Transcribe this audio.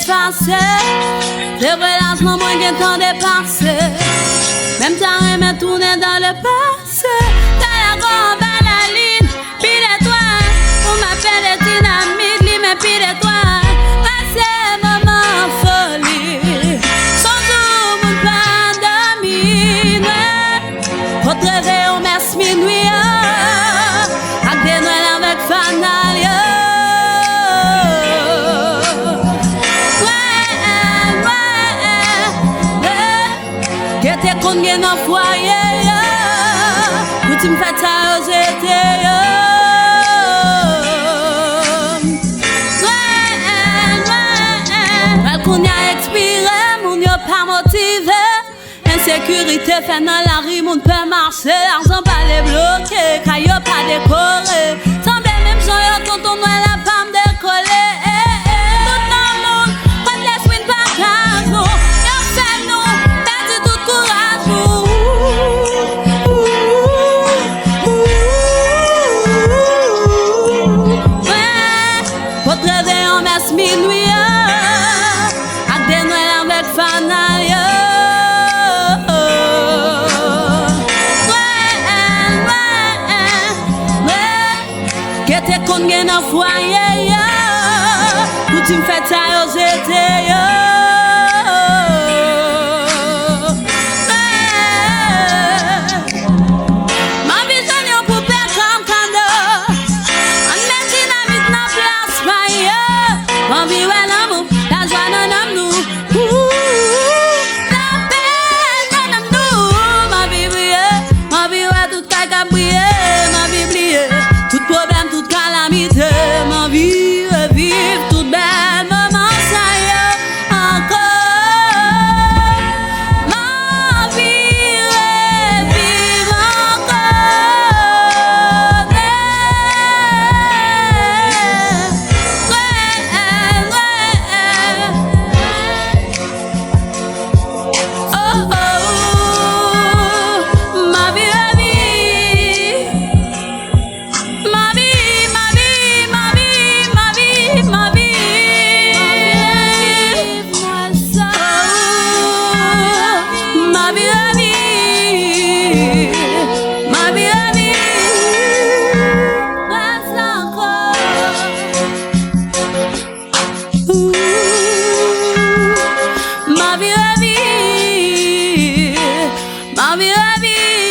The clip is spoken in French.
effacer. C'est vrai, l'argent, moins qu'un temps dépassé. Même temps, remet tourner dans le passé. T'as la grande balaline, pile étoile. On m'appelle dynamique, lui, mais pile étoile. Passé, maman, folie. Sans tout, mon pandémie. Pour te rêver, on met minuit. Avec des Nwèl avec Fanalia. T'es qu'on gagne dans le foyer, où tu me fais ça aux étés. Nwèl qu'on y a expiré, mon y a pas motivé. Insécurité fait dans la rue, mon peut marcher. L'argent pas les bloquer, car y'a pas décoré. Sans bien même j'en y'a quand on doit la femme décoller. Tout dans le monde, pas de l'esprit, pas de nous. Y'a fait nous. Minuit, avec des Nwèl avec Fanalia. Que t'es qu'on gagne dans le foyer, où tu me fais ça aux étés. Ma vision est pour perdre comme cadeau. On met dynamite dans place, maille. Ma vie est l'amour, la joie dans nous. La paix dans nous. Ma vie est toute caca briller. Ma vie brille, tout problème, toute calamité. Ma vie est vive, toute belle maman, ça y est encore. Ma vie est vive encore. Ma vie,